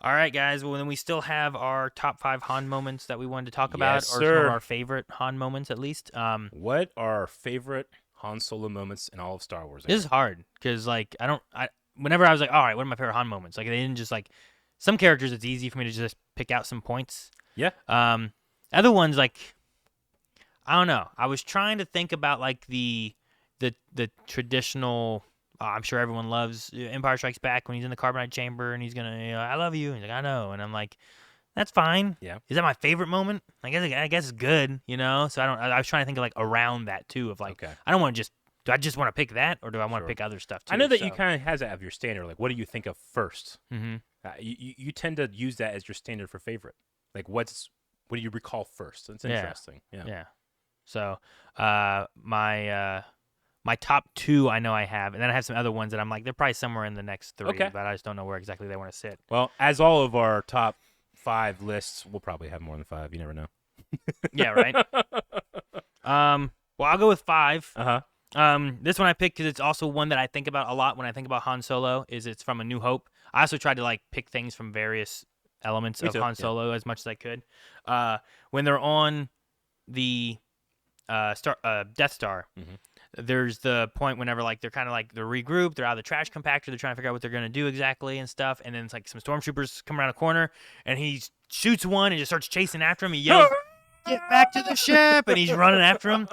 All right, guys. Well, then we still have our top 5 Han moments that we wanted to talk about, Yes, or some of sir. our favorite Han moments, at least. What are our favorite Han Solo moments in all of Star Wars, This is Aaron? hard because, like, whenever I was like, all right, what are my favorite Han moments? Like, they didn't just like some characters. It's easy for me to just pick out some points. Yeah. Um, Other ones, like, I don't know. I was trying to think about like the traditional. I'm sure everyone loves Empire Strikes Back when he's in the carbonite chamber and he's gonna, I love you. And he's like, I know, and I'm like, that's fine. Yeah. Is that my favorite moment? I guess it's good, So I was trying to think of like around that too. Of like, Okay. I don't want to just. Do I just want to pick that, or do I want to Sure. pick other stuff too? I know that so. you kind of has that of your standard. Like, what do you think of first? Mm-hmm. You tend to use that as your standard for favorite. Like, what do you recall first? It's Yeah. interesting. Yeah. Yeah. So, my top 2 I know I have, and then I have some other ones that I'm like they're probably somewhere in the next 3, Okay. but I just don't know where exactly they want to sit. Well, as all of our top 5 lists, we'll probably have more than 5. You never know. Yeah. Right. Well, I'll go with 5. Uh-huh. This one I picked because it's also one that I think about a lot when I think about Han Solo. It's from A New Hope. I also tried to like pick things from various elements Me of too, Han yeah. Solo as much as I could. When they're on the Death Star, Mhm. there's the point whenever like they're kind of like they're regrouped, they're out of the trash compactor, they're trying to figure out what they're gonna do exactly and stuff, and then it's like some stormtroopers come around a corner and he shoots one and just starts chasing after him. He yells, "Get back to the ship!" and he's running after him.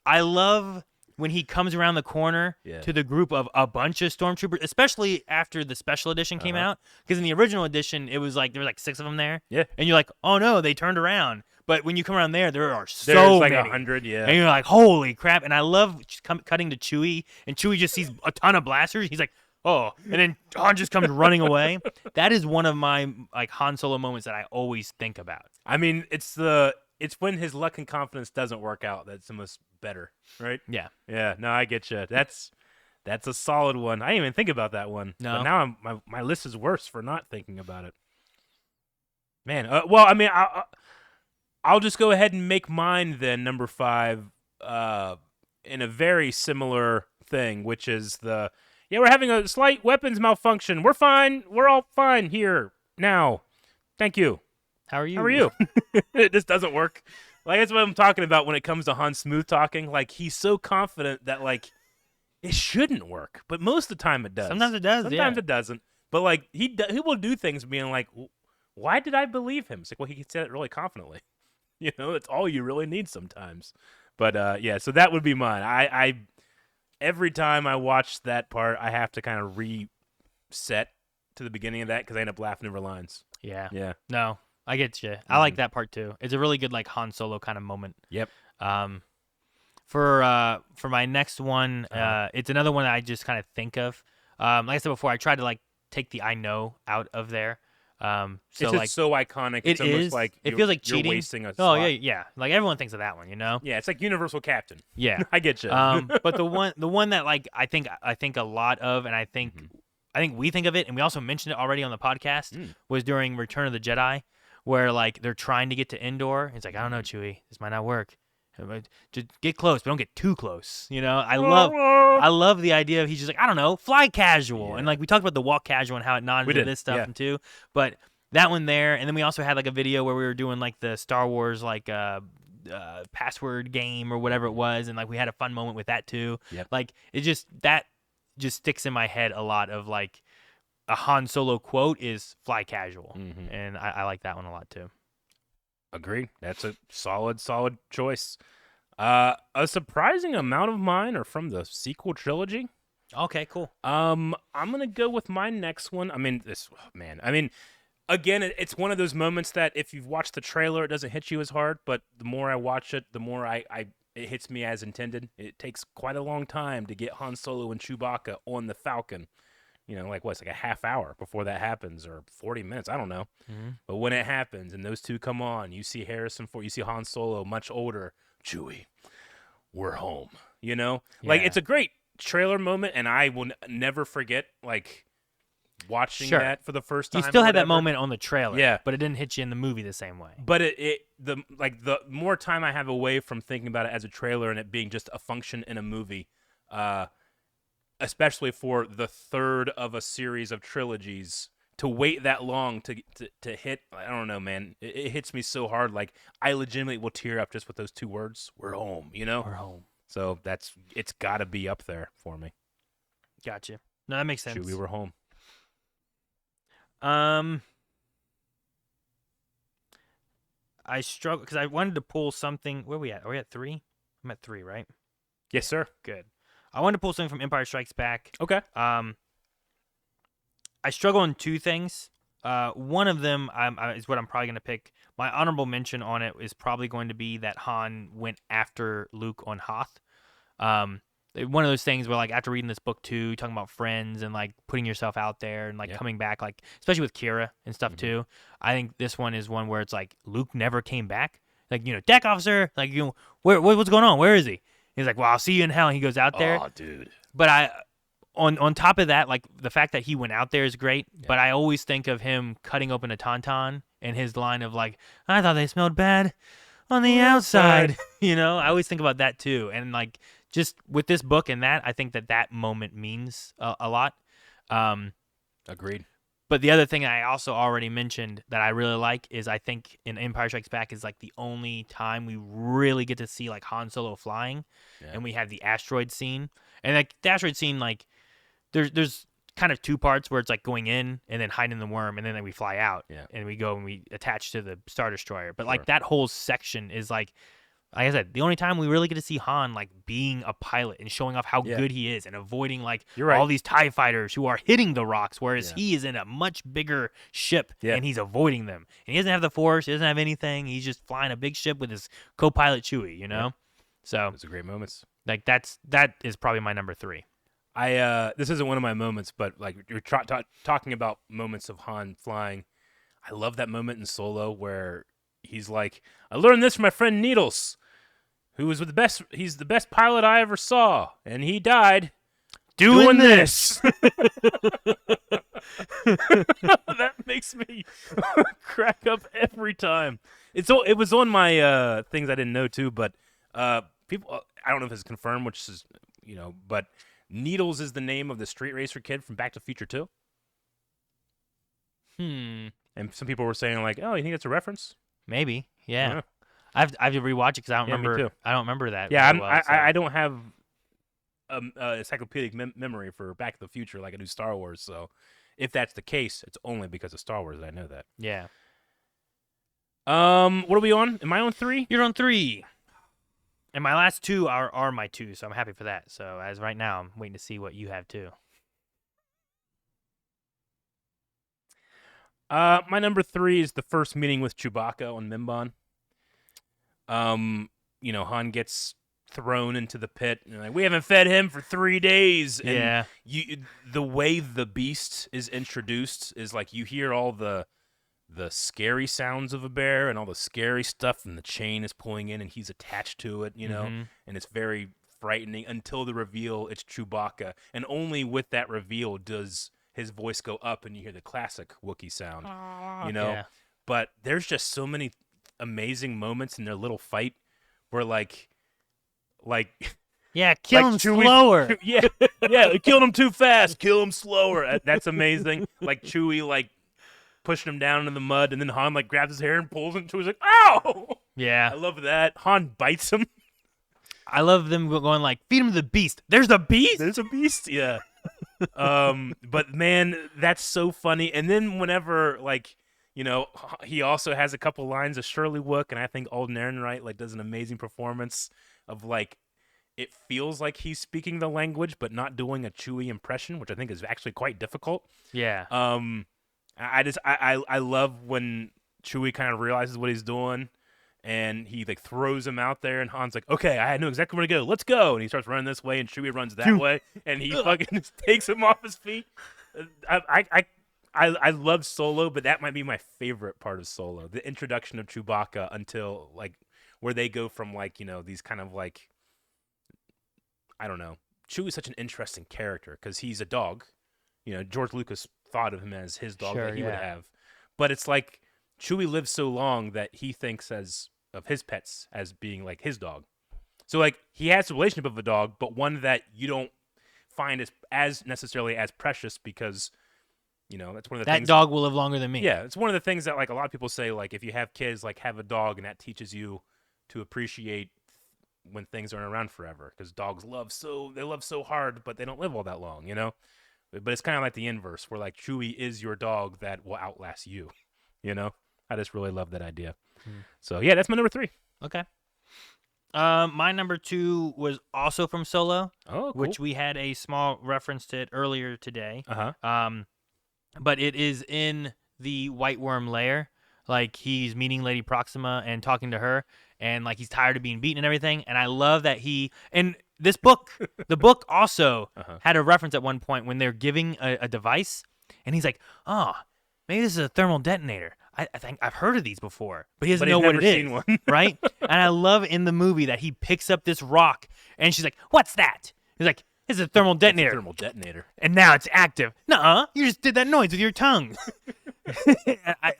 I love when he comes around the corner Yeah. to the group of a bunch of stormtroopers, especially after the special edition came Uh-huh. out. Because in the original edition, it was like there was like 6 of them there. Yeah. And you're like, oh no, they turned around. But when you come around there are so There's like many. 100, yeah. And you're like, holy crap. And I love cutting to Chewie, and Chewie just sees a ton of blasters. He's like, oh. And then Han just comes running away. That is one of my like Han Solo moments that I always think about. I mean, it's when his luck and confidence doesn't work out that's almost better, right? Yeah. Yeah, no, I get you. That's a solid one. I didn't even think about that one. No. But now my list is worse for not thinking about it. Man, well, I mean, I'll just go ahead and make mine then number 5 in a very similar thing, which is we're having a slight weapons malfunction. We're fine. We're all fine here now. Thank you. How are you? How are you? This doesn't work. Like, that's what I'm talking about when it comes to Han smooth talking. Like, he's so confident that, like, it shouldn't work. But most of the time it does. Sometimes it does, Sometimes yeah. it doesn't. But, like, he will do things being like, why did I believe him? It's like, well, he said it really confidently. That's all you really need sometimes. But, yeah, so that would be mine. I every time I watch that part, I have to kind of reset to the beginning of that because I end up laughing over lines. Yeah. Yeah. No, I get you. I like that part too. It's a really good like Han Solo kind of moment. Yep. For my next one, it's another one that I just kind of think of. Like I said before, I tried to like take the I know out of there. So It's just like so iconic. It's it almost is. like It feels like you're cheating. wasting a Oh slot. yeah. Like everyone thinks of that one, Yeah, it's like Universal Captain. Yeah. I get you. But the one that like I think a lot of, and I think we think of it, and we also mentioned it already on the podcast, was during Return of the Jedi, where like they're trying to get to Endor. It's like, I don't know, Chewie, this might not work. Just get close, but don't get too close. I love the idea of he's just like, I don't know, fly casual, and like we talked about the walk casual and how it nodded to this stuff and too. But that one there, and then we also had like a video where we were doing like the Star Wars like password game or whatever it was, and like we had a fun moment with that too. Yep. Like it just sticks in my head a lot of like a Han Solo quote is fly casual, and I like that one a lot too. Agreed. That's a solid choice. A surprising amount of mine are from the sequel trilogy. Okay, cool. I'm gonna go with my next one. I mean, again, it's one of those moments that if you've watched the trailer, it doesn't hit you as hard. But the more I watch it, the more it hits me as intended. It takes quite a long time to get Han Solo and Chewbacca on the Falcon. Like what's like a half hour before that happens, or 40 minutes, I don't know. But when it happens and those two come on, you see Harrison Ford, you see Han Solo, much older, Chewie, we're home. Like it's a great trailer moment, and I will never forget like watching that for the first time. You still or had that whatever. moment on the trailer, Yeah. but it didn't hit you in the movie the same way. But the more time I have away from thinking about it as a trailer and it being just a function in a movie, especially for the third of a series of trilogies to wait that long to hit, I don't know, man. It hits me so hard. Like, I legitimately will tear up just with those 2 words. We're home, you know? We're home. So it's got to be up there for me. Gotcha. No, that makes sense. Chewie, we're home. I struggle because I wanted to pull something. Where are we at? Are we at 3? I'm at 3, right? Yes, sir. Good. I wanted to pull something from Empire Strikes Back. Okay. I struggle on 2 things. One of them is what I'm probably going to pick. My honorable mention on it is probably going to be that Han went after Luke on Hoth. One of those things where, like, after reading this book too, talking about friends and like putting yourself out there and like coming back, like especially with Kira and stuff too. I think this one is one where it's like Luke never came back. Like, deck officer, like, what's going on? Where is he? He's like, well, I'll see you in hell. And he goes out there. Oh, dude. But on top of that, like the fact that he went out there is great. Yeah. But I always think of him cutting open a tauntaun and his line of like, I thought they smelled bad on the outside. I always think about that too. And like, just with this book and that, I think that moment means a lot. Agreed. But the other thing I also already mentioned that I really like is I think in Empire Strikes Back is like the only time we really get to see like Han Solo flying, and we have the asteroid scene. And like the asteroid scene, like there's kind of 2 parts where it's like going in and then hiding the worm, and then we fly out and we go and we attach to the Star Destroyer. But like that whole section is like I said, the only time we really get to see Han like being a pilot and showing off how good he is and avoiding like all these TIE fighters who are hitting the rocks, whereas he is in a much bigger ship and he's avoiding them. And he doesn't have the Force, he doesn't have anything. He's just flying a big ship with his co-pilot Chewie, So those are great moments. Like that is probably my number 3. This isn't one of my moments, but like you're talking about moments of Han flying. I love that moment in Solo where he's like, I learned this from my friend Needles, who was he's the best pilot I ever saw, and he died doing this. That makes me crack up every time. It was on my things I didn't know too, but people, I don't know if it's confirmed, which is, but Needles is the name of the street racer kid from Back to the Future 2. And some people were saying like, oh, you think that's a reference? Maybe, yeah. I have to rewatch it because I don't remember. Me too. I don't remember that. Yeah, well, I don't have encyclopedic memory for Back to the Future like I do Star Wars. So, if that's the case, it's only because of Star Wars that I know that. Yeah. What are we on? Am I on 3? You're on 3. And my last 2 are my 2, so I'm happy for that. So as right now, I'm waiting to see what you have too. My number 3 is the first meeting with Chewbacca on Mimban. Han gets thrown into the pit, and like, we haven't fed him for 3 days. And the way the beast is introduced is like you hear all the scary sounds of a bear and all the scary stuff, and the chain is pulling in, and he's attached to it, and it's very frightening until the reveal it's Chewbacca, and only with that reveal does his voice go up and you hear the classic Wookiee sound, But there's just so many amazing moments in their little fight where like kill him slower. Kill him too fast, kill him slower. That's amazing. Like Chewie like pushing him down into the mud, and then Han like grabs his hair and pulls him. Chewie's like, ow! Yeah, I love that. Han bites him. I love them going like, feed him to the beast. There's a beast. There's a beast. Yeah. But man, that's so funny. And then whenever he also has a couple lines of Shirley Wook, and I think Alden Ehrenreich like does an amazing performance of like, it feels like he's speaking the language but not doing a Chewie impression, which I think is actually quite difficult. Yeah. I love when Chewie kind of realizes what he's doing, and he like throws him out there, and Han's like, okay, I know exactly where to go. Let's go. And he starts running this way, and Chewie runs that way, and he fucking just takes him off his feet. I love Solo, but that might be my favorite part of Solo, the introduction of Chewbacca until like where they go from like, these kind of like, I don't know. Chewie's such an interesting character because he's a dog. George Lucas thought of him as his dog that he would have. But it's like Chewie lives so long that he thinks of his pets as being like his dog. So like he has a relationship of a dog, but one that you don't find as necessarily as precious because You know, that's one of the that things. dog will live longer than me. Yeah, it's one of the things that like a lot of people say, like if you have kids, like have a dog, and that teaches you to appreciate when things aren't around forever, because dogs love so hard, but they don't live all that long, you know. But it's kind of like the inverse, where like Chewie is your dog that will outlast you, you know. I just really love that idea. So yeah, that's my number 3. Okay. My number 2 was also from Solo, Oh, cool. which we had a small reference to it earlier today. But it is in the White Worm lair. Like, he's meeting Lady Proxima and talking to her, and like he's tired of being beaten and everything. And I love that and this book, the book also had a reference at one point when they're giving a device, and he's like, "Oh, maybe this is a thermal detonator. I think I've heard of these before," but he doesn't know what it is, one. right? And I love in the movie that he picks up this rock, and she's like, "What's that?" He's like, "It's a thermal detonator." Thermal detonator. And now it's active. Nuh-uh, you just did that noise with your tongue.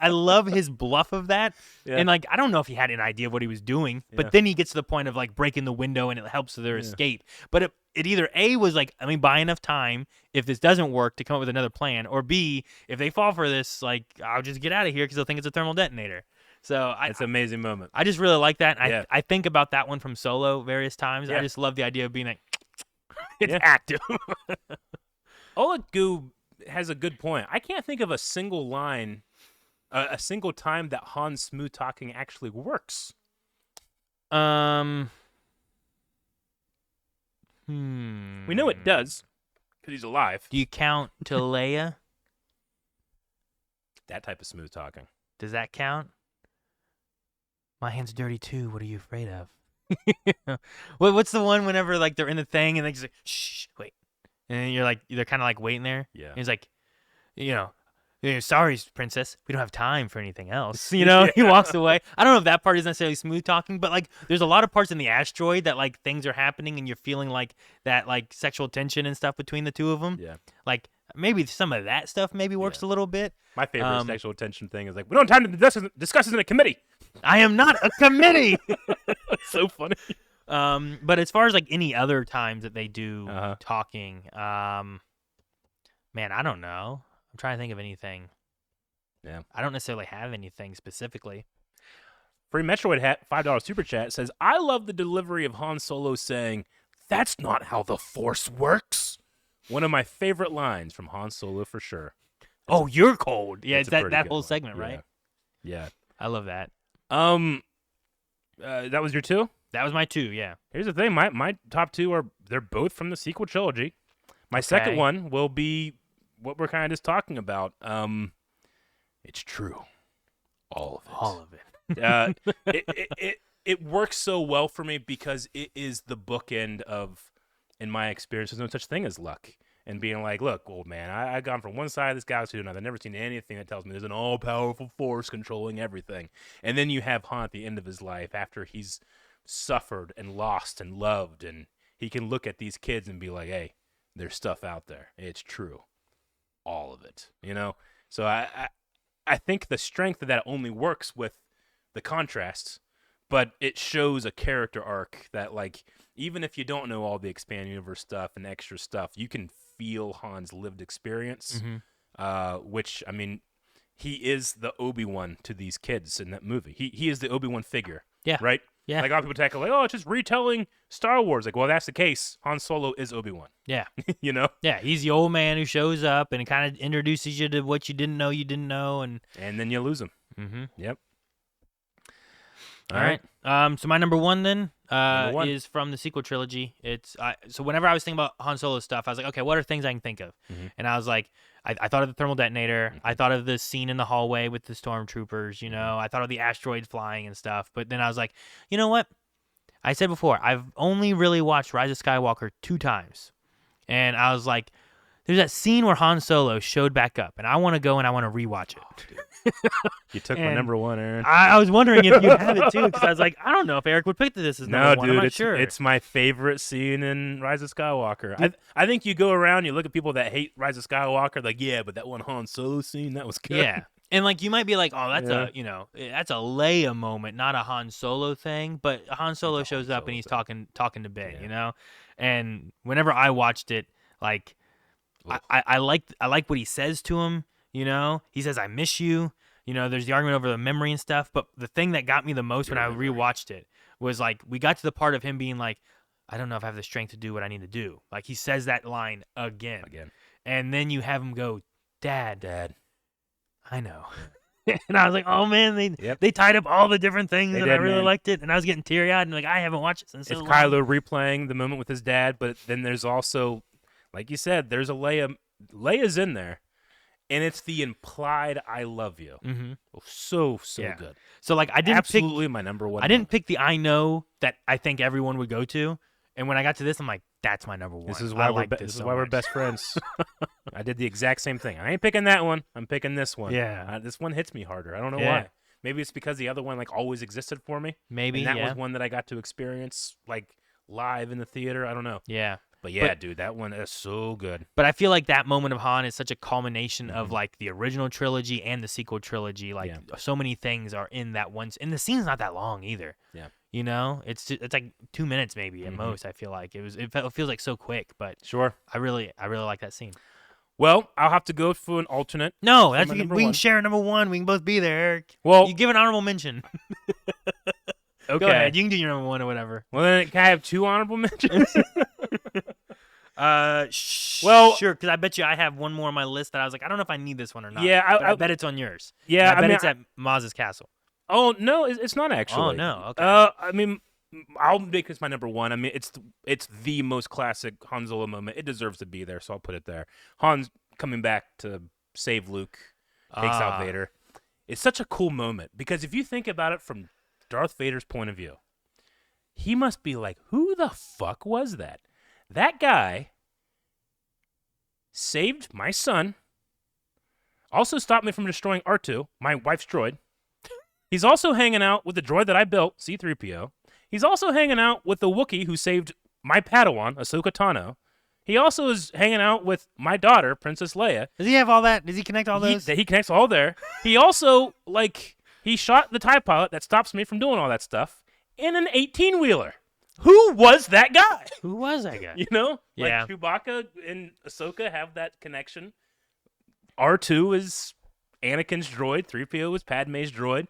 I love his bluff of that. Yeah. And like, I don't know if he had an idea of what he was doing, but then he gets to the point of like breaking the window and it helps their escape. But it either A, was like, let me buy enough time if this doesn't work to come up with another plan, or B, if they fall for this, like, I'll just get out of here because they'll think it's a thermal detonator. So it's an amazing moment. I just really like that. And I think about that one from Solo various times. I just love the idea of being like, it's active. Oleg Goo has a good point. I can't think of a single line, a single time that Han's smooth talking actually works. We know it does because he's alive. Do you count to Leia? That type of smooth talking. Does that count? My hand's dirty too. What are you afraid of? What's the one whenever like they're in the thing and they just like, shh, wait, and you're like, they're kind of like waiting there. Yeah. And he's like, sorry, princess, we don't have time for anything else. You know, He walks away. I don't know if that part is necessarily smooth talking, but like, there's a lot of parts in the asteroid that like things are happening and you're feeling like that like sexual tension and stuff between the two of them. Yeah. Like maybe some of that stuff maybe works a little bit. My favorite sexual tension thing is like, we don't have time to discuss this in a committee. I am not a committee. So funny. But as far as like any other times that they do talking, man, I don't know. I'm trying to think of anything. Yeah. I don't necessarily have anything specifically. Free Metroid Hat, $5 super chat says, I love the delivery of Han Solo saying, "That's not how the Force works." One of my favorite lines from Han Solo for sure. You're cold. Yeah, it's that whole one. segment, right? Yeah. I love that. That was your 2? That was my 2, yeah. Here's the thing, my top 2 they're both from the sequel trilogy. My second one will be what we're kind of just talking about. It's true. All of it. It works so well for me because it is the bookend of, in my experience, there's no such thing as luck. And being like, look, old man, I've gone from one side of this galaxy to another. I've never seen anything that tells me there's an all-powerful force controlling everything. And then you have Han at the end of his life after he's suffered and lost and loved, and he can look at these kids and be like, hey, there's stuff out there. It's true. All of it, you know? So I think the strength of that only works with the contrasts, but it shows a character arc that, like, even if you don't know all the expanded universe stuff and extra stuff, you can feel Han's lived experience, which, I mean, he is the Obi-Wan to these kids in that movie. He is the Obi-Wan figure, right? Yeah. Like, a lot of people tackle, like, it's just retelling Star Wars. Like, well, that's the case. Han Solo is Obi-Wan. Yeah. You know? Yeah, he's the old man who shows up and kind of introduces you to what you didn't know. And then you lose him. Mm-hmm. Yep. All right. So my number 1 then is from the sequel trilogy. It's so whenever I was thinking about Han Solo stuff, I was like, okay, what are things I can think of? And I was like, I thought of the thermal detonator. I thought of the scene in the hallway with the stormtroopers. You know, I thought of the asteroid flying and stuff. But then I was like, you know what? I said before, I've only really watched Rise of Skywalker 2 times, and I was like, there's that scene where Han Solo showed back up, and I want to go and I want to rewatch it. You took my number 1, Aaron. I was wondering if you have it too, because I was like, I don't know if Eric would pick this as number 1. No, dude, I'm not sure. It's my favorite scene in Rise of Skywalker. I think you go around, you look at people that hate Rise of Skywalker, like, yeah, but that one Han Solo scene, that was good. Yeah. And like you might be like, oh, that's that's a Leia moment, not a Han Solo thing. But Han Solo shows up and he's talking to Ben, you know. And whenever I watched it, like I like what he says to him, You know, he says, "I miss you." You know, there's the argument over the memory and stuff. But the thing that got me the most when I rewatched it was like we got to the part of him being like, "I don't know if I have the strength to do what I need to do." Like he says that line again. And then you have him go, "Dad, I know." And I was like, "Oh man, they tied up all the different things, and I really liked it." And I was getting teary eyed, and like I haven't watched it since. It's Kylo replaying the moment with his dad, but then there's also, like you said, there's a Leia. Leia's in there, and it's the implied "I love you." Mm-hmm. Oh, so good. So like I didn't absolutely my number one. I didn't pick the "I know" that I think everyone would go to, and when I got to this, I'm like, that's my number one. This is why we're best friends. I did the exact same thing. I ain't picking that one. I'm picking this one. Yeah, this one hits me harder. I don't know why. Maybe it's because the other one like always existed for me. Maybe and that was one that I got to experience like live in the theater. I don't know. Yeah. But dude, that one is so good. But I feel like that moment of Han is such a culmination of like the original trilogy and the sequel trilogy. Like so many things are in that one, and the scene's not that long either. Yeah. You know, it's like 2 minutes maybe at most. I feel like it feels like so quick, but sure. I really like that scene. Well, I'll have to go for an alternate. No, we can share number one. We can both be there, Eric. Well, you give an honorable mention. Okay, go ahead. You can do your number one or whatever. Well, then can I have 2 honorable mentions? Well, sure, because I bet you I have one more on my list that I was like, I don't know if I need this one or not. Yeah, I bet it's on yours. Yeah, I bet it's at Maz's castle. Oh no, it's not actually. Oh no, okay. I mean, I'll make this my number one. I mean, it's the most classic Han Solo moment. It deserves to be there, so I'll put it there. Han's coming back to save Luke, takes out Vader. It's such a cool moment because if you think about it from Darth Vader's point of view, he must be like, who the fuck was that? That guy saved my son, also stopped me from destroying R2, my wife's droid. He's also hanging out with the droid that I built, C-3PO. He's also hanging out with the Wookiee who saved my Padawan, Ahsoka Tano. He also is hanging out with my daughter, Princess Leia. Does he have all that? Does he connect all those? He connects all there. He also, he shot the TIE pilot that stops me from doing all that stuff in an 18-wheeler. Who was that guy? Who was that guy? You know? Yeah. Like Chewbacca and Ahsoka have that connection. R2 is Anakin's droid. 3PO is Padme's droid.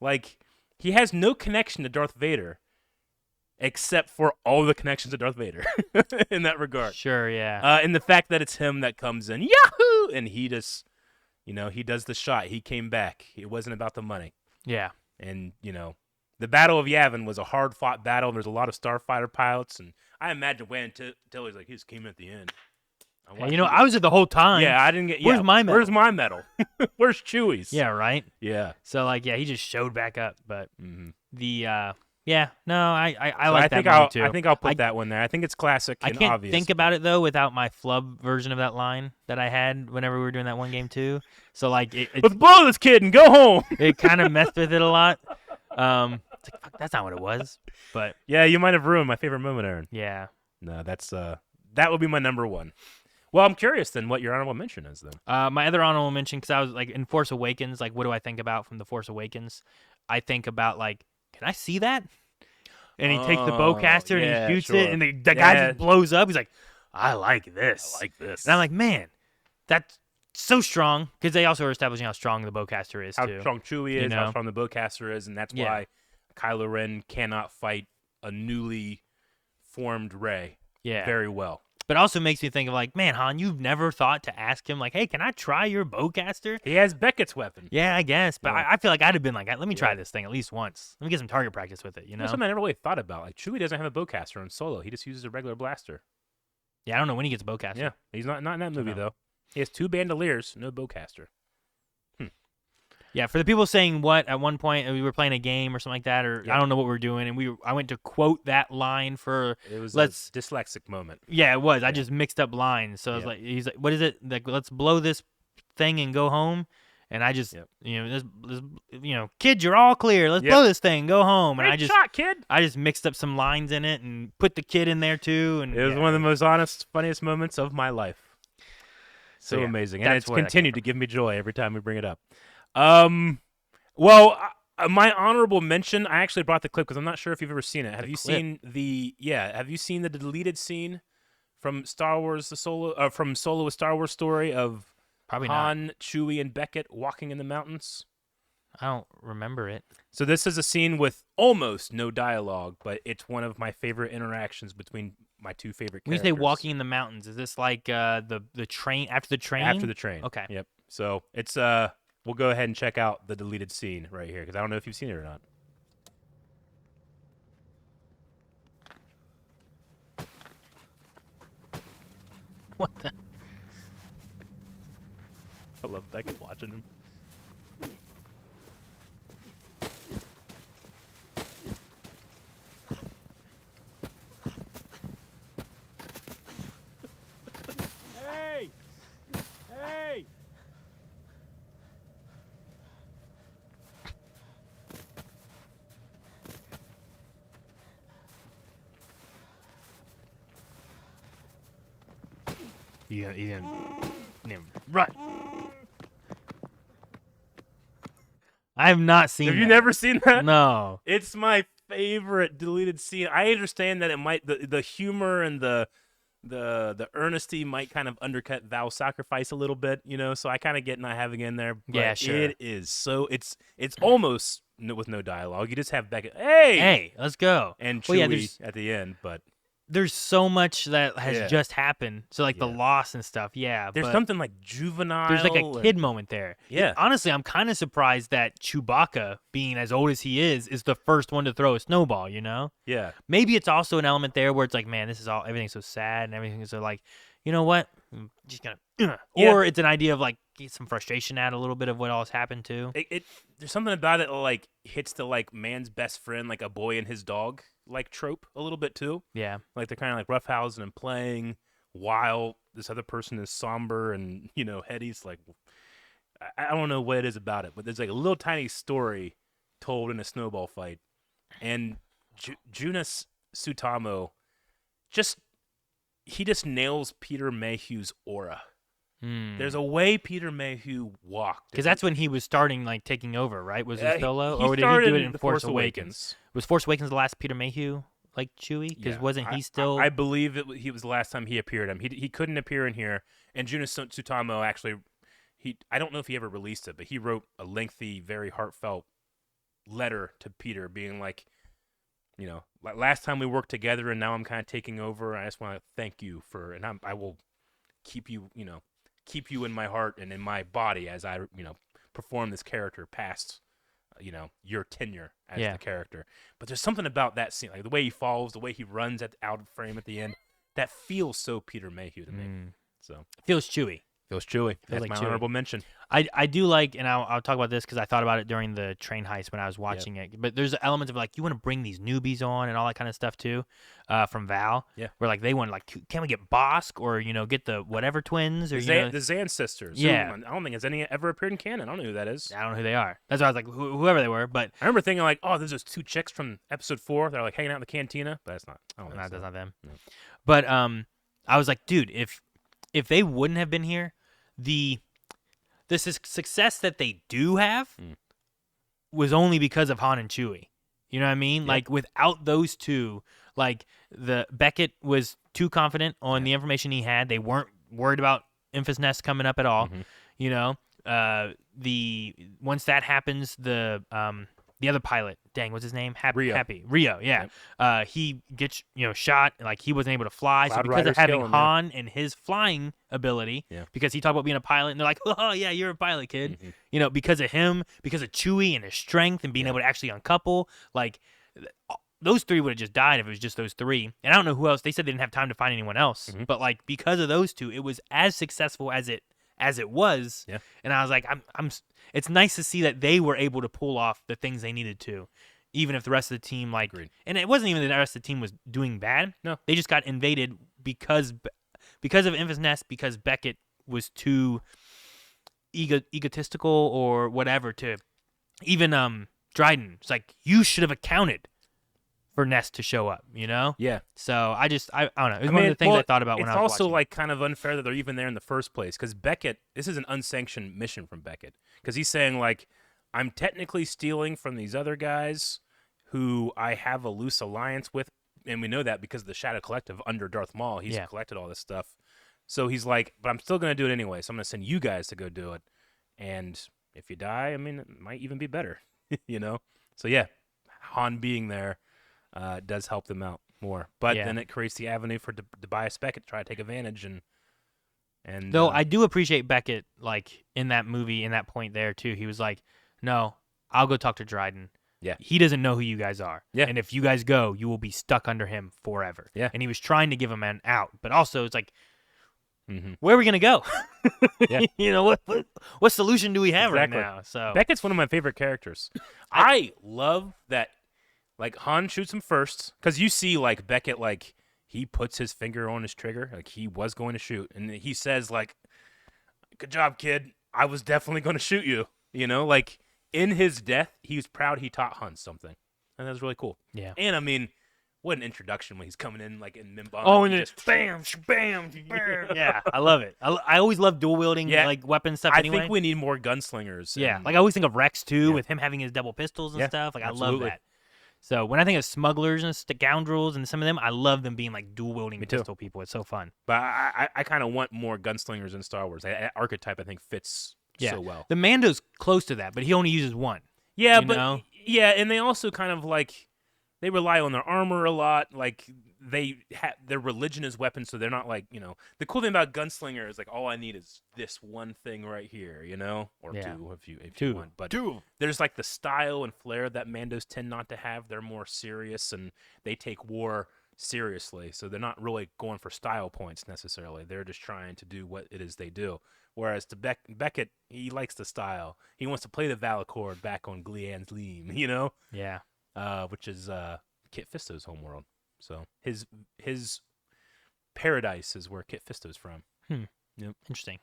Like, he has no connection to Darth Vader except for all the connections to Darth Vader in that regard. Sure, yeah. And the fact that it's him that comes in, Yahoo! And he just, he does the shot. He came back. It wasn't about the money. Yeah. And, the Battle of Yavin was a hard-fought battle. There's a lot of starfighter pilots. And I imagine Wayne Tilly's like, he just came at the end. I was there the whole time. Yeah, I didn't get. Where's my medal? Where's my medal? Where's Chewie's? Yeah, right. Yeah. So he just showed back up. But I so like that movie too. I think I'll put that one there. I think it's classic. I can't think about it though without my flub version of that line that I had whenever we were doing that one game too. So let's blow this kid and go home. It kind of messed with it a lot. It's like, fuck, that's not what it was. But yeah, you might have ruined my favorite moment, Aaron. Yeah. No, that would be my number one. Well, I'm curious then what your honorable mention is then. My other honorable mention, because I was in Force Awakens, what do I think about from the Force Awakens? I think about can I see that? And he takes the bowcaster and he shoots it, and the guy just blows up. He's like, I like this. And I'm like, man, that's so strong, because they also are establishing how strong the bowcaster is, how too. Strong Chewie is, how strong the bowcaster is, and that's why Kylo Ren cannot fight a newly formed Rey very well. But it also makes me think of man, Han, you've never thought to ask him hey, can I try your bowcaster? He has Beckett's weapon. Yeah, I guess. But I feel like I'd have been like, let me try this thing at least once. Let me get some target practice with it, That's something I never really thought about. Chewie doesn't have a bowcaster in Solo. He just uses a regular blaster. Yeah, I don't know when he gets a bowcaster. Yeah, he's not in that movie, though. He has 2 bandoliers, no bowcaster. Yeah, for the people saying what at one point we were playing a game or something like that, or I don't know what we're doing, and I went to quote that line for. It was a dyslexic moment. Yeah, it was. I just mixed up lines, so I was he's like, "What is it? Let's blow this thing and go home." And I just, kid, you're all clear. Let's blow this thing, go home. And Great shot, kid. I just mixed up some lines in it and put the kid in there too. And it was one of the most honest, funniest moments of my life. So amazing, and it's continued to give me joy every time we bring it up. Well, my honorable mention, I actually brought the clip because I'm not sure if you've ever seen it. Have you seen the deleted scene from Star Wars from Solo: A Star Wars Story of Probably Han, Chewie, and Beckett walking in the mountains? I don't remember it. So this is a scene with almost no dialogue, but it's one of my favorite interactions between my two favorite When you characters. say walking in the mountains, is this like the train after the train? After the train. Okay. Yep. So it's we'll go ahead and check out the deleted scene right here because I don't know if you've seen it or not. What the? I love Beckett watching him. Hey! Hey! You run. I have not seen. Have you that. never seen that? No. It's my favorite deleted scene. I understand that it might the humor and the earnesty might kind of undercut Val's sacrifice a little bit, you know. So I kind of get not having it in there. But Yeah, sure. It is so it's almost with no dialogue. You just have Beckett, hey, Let's go. and Chewie Well, yeah, at the end. But there's so much that has Yeah. just happened. So like the Yeah. loss and stuff. Yeah. there's but something like juvenile. There's like a and- kid moment there. Yeah. Honestly, I'm kind of surprised that Chewbacca, being as old as he is the first one to throw a snowball. You know. Yeah. Maybe it's also an element there where it's like, man, everything's so sad and everything is so like, you know what? I'm just gonna. Yeah. Or it's an idea of like get some frustration out a little bit of what all's happened too. It there's something about it that, like hits the like man's best friend, like a boy and his dog like trope a little bit too. Yeah. Like they're kind of like roughhousing and playing while this other person is somber and heady. It's like I don't know what it is about it, but there's like a little tiny story told in a snowball fight, and Jonas Sutamo he just nails Peter Mayhew's aura. There's a way Peter Mayhew walked. Because that's when he was starting like taking over, right? Was it solo, he or did he started do it in The Force Awakens? Was Force Awakens the last Peter Mayhew like Chewie? Because wasn't he still? I believe he was the last time he appeared. He couldn't appear in here. And Jonas Sutamo actually, I don't know if he ever released it, but he wrote a lengthy, very heartfelt letter to Peter, being like, last time we worked together, and now I'm kind of taking over. I just want to thank you I will keep you, keep you in my heart and in my body as I, perform this character past, your tenure as the character. But there's something about that scene, like the way he falls, the way he runs out of frame at the end, that feels so Peter Mayhew to me. So feels Chewie. feels Chewie. That's like my Chewie. honorable mention. I do like, and I'll talk about this because I thought about it during the train heist when I was watching it. But there's elements of like you want to bring these newbies on and all that kind of stuff too, from Val. Yeah. Where like they want like, can we get Bosk or get the whatever twins or The Zan sisters. Yeah. Who, I don't think has any ever appeared in canon. I don't know who that is. I don't know who they are. That's why I was like whoever they were. But I remember thinking like, oh, there's those two chicks from episode 4. They're like hanging out in the cantina, but that's not. I don't think that's so. not them. No. But I was like, dude, if they wouldn't have been here, the success that they do have was only because of Han and Chewie. You know what I mean? Yep. Like without those two, like the Beckett was too confident on the information he had. They weren't worried about Enfys Nest coming up at all. You know, the once that happens, the other pilot, dang, what's his name? Rio, yeah. Yep. He gets shot, like he wasn't able to fly. Cloud So because Rider's of having killing him, Han and his flying ability, Yeah. because he talked about being a pilot, and they're like, oh yeah, you're a pilot, kid. Because of him, because of Chewie and his strength and being able to actually uncouple, like those three would have just died if it was just those three. And I don't know who else. They said they didn't have time to find anyone else, but like because of those two, it was as successful as it was. Yeah. And I was like, it's nice to see that they were able to pull off the things they needed to, even if the rest of the team Agreed. and it wasn't even that the rest of the team was doing bad. No. They just got invaded because of Enfys Nest, because Beckett was too egotistical or whatever to even Dryden. It's like, you should have accounted for Nest to show up, Yeah. So I don't know. It was one of the things I thought about when I was It's also watching. like kind of unfair that they're even there in the first place, because Beckett, this is an unsanctioned mission from Beckett, because he's saying like, I'm technically stealing from these other guys who I have a loose alliance with, and we know that because of the Shadow Collective under Darth Maul, he's collected all this stuff. So he's like, but I'm still going to do it anyway. So I'm going to send you guys to go do it. And if you die, I mean, it might even be better, you know? So yeah, Han being there does help them out more. But then it creates the avenue for Tobias Beckett to try to take advantage. And though I do appreciate Beckett, like, in that movie, in that point there, too. He was like, no, I'll go talk to Dryden. Yeah. He doesn't know who you guys are. Yeah. And if you guys go, you will be stuck under him forever. Yeah. And he was trying to give him an out. But also, it's like, where are we going to go? Yeah. You know, what solution do we have Exactly. right now? So Beckett's one of my favorite characters. I love that, like, Han shoots him first. Because you see, like, Beckett, like, he puts his finger on his trigger. Like, he was going to shoot. And he says, like, good job, kid. I was definitely going to shoot you. You know, like, in his death, he was proud he taught Han something. And that was really cool. Yeah. And, I mean, what an introduction when he's coming in, like, in Mimban. Oh, and just bam, bam, bam. Yeah, I love it. I always love dual-wielding, like, weapon stuff anyway. I think we need more gunslingers. Yeah, like, I always think of Rex, too, with him having his double pistols and stuff. Like, absolutely. I love that. So when I think of smugglers and scoundrels and some of them, I love them being, like, dual-wielding pistol people. It's so fun. But I kind of want more gunslingers in Star Wars. That archetype, I think, fits so well. The Mando's close to that, but he only uses one. Yeah, you know? Yeah, and they also kind of, like, they rely on their armor a lot. Like, their religion is weapons, so they're not, like, you know. The cool thing about Gunslinger is, like, all I need is this one thing right here, you know? Or two, if you want. But there's, like, the style and flair that Mandos tend not to have. They're more serious, and they take war seriously. So they're not really going for style points, necessarily. They're just trying to do what it is they do. Whereas to Beckett, he likes the style. He wants to play the Valicord back on Glian's Leam, you know? Yeah. Which is Kit Fisto's homeworld. So his paradise is where Kit Fisto's from. Yep. Interesting.